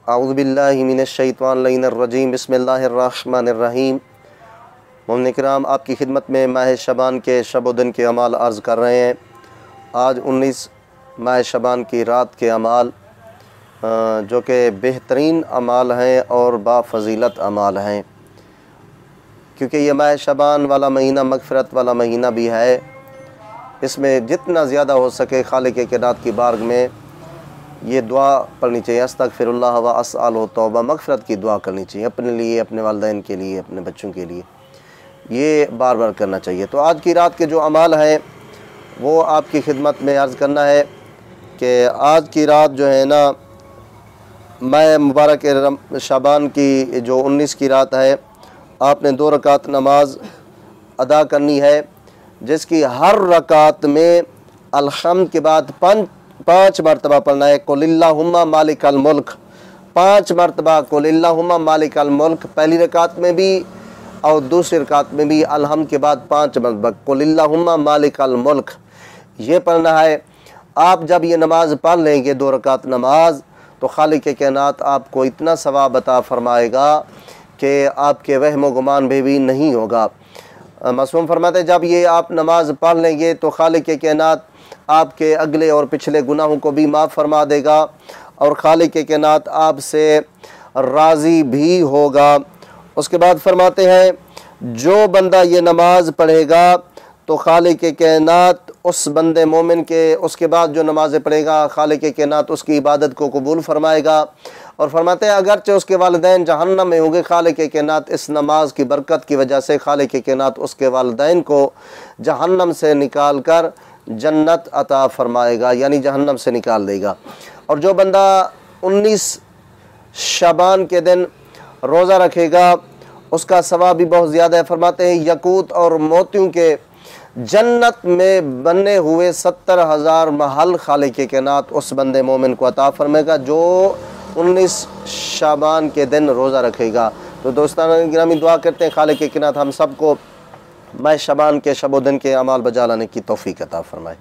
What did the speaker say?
औज़ु बिल्लाहि मिनश्शैतानिर्रजीम बिस्मिल्लाहिर्रहमानिर्रहीम। मोमिन किराम, आपकी खिदमत में माह शबान के शब व दिन के अमाल अर्ज़ कर रहे हैं। आज 19 माह शबान की रात के अमाल जो कि बेहतरीन अमाल हैं और बाफ़ज़ीलत अमाल हैं, क्योंकि ये माह शबान वाला महीना मग़फ़िरत वाला महीना भी है। इसमें जितना ज़्यादा हो सके खालिक़ कायनात की बारगाह में ये दुआ पढ़नी चाहिए, अस्तग़फ़िरुल्लाह व अस्अलुहु तौबा, मग़फ़िरत की दुआ करनी चाहिए अपने लिए, अपने वालिदैन के लिए, अपने बच्चों के लिए, ये बार बार करना चाहिए। तो आज की रात के जो अमाल हैं वो आपकी खिदमत में अर्ज़ करना है कि आज की रात जो है ना, माह मुबारक शाबान की जो 19 की रात है, आपने 2 रकात नमाज अदा करनी है, जिसकी हर रकात में अल्हम्द के बाद 5 मरतबा पढ़ना है। कुलिल्लाहुम्मा मालिकल मुल्क, 5 मरतबा कुलिल्लाहुम्मा मालिकल मुल्क, पहली रकात में भी और दूसरी रकात में भी अल्हम्द के बाद 5 मरतबा कुलिल्लाहुम्मा मालिकल मुल्क, ये पढ़ना है। आप जब ये नमाज पढ़ लेंगे 2 रकात नमाज, तो खालिक़ कायनात आपको इतना सवाब अता फरमाएगा कि आपके वहम व गुमान भी नहीं होगा। मासूम फरमाते जब ये आप नमाज पढ़ लेंगे तो खालिक़ कायनात आपके अगले और पिछले गुनाहों को भी माफ़ फरमा देगा और खालिक़ कायनात आपसे राज़ी भी होगा। उसके बाद फरमाते हैं जो बंदा ये नमाज पढ़ेगा तो खालिक़ कायनात उस बंदे मोमिन के उसके बाद जो नमाज़ें पढ़ेगा खालिक़ कायनात उसकी इबादत को कबूल फरमाएगा। और फरमाते हैं अगरचे उसके वालिदैन जहन्नम में होंगे, खालिक़ कायनात इस नमाज की बरकत की वजह से खालिक़ कायनात उसके वालिदैन को जहन्नम से निकाल कर जन्नत अता फरमाएगा, यानी जहन्नम से निकाल देगा। और जो बंदा 19 शाबान के दिन रोज़ा रखेगा उसका सवाब भी बहुत ज़्यादा है। फरमाते हैं यकूत और मोतियों के जन्नत में बने हुए 70,000 महल खालिक़ कायनात उस बंदे मोमिन को अता फरमाएगा जो 19 शाबान के दिन रोज़ा रखेगा। तो दोस्ताना गिरामी, दुआ करते हैं खालिक़ कायनात हम सबको माह शबान के शब व दिन के अमाल बजा लाने की तौफ़ीक़ अता फरमाए।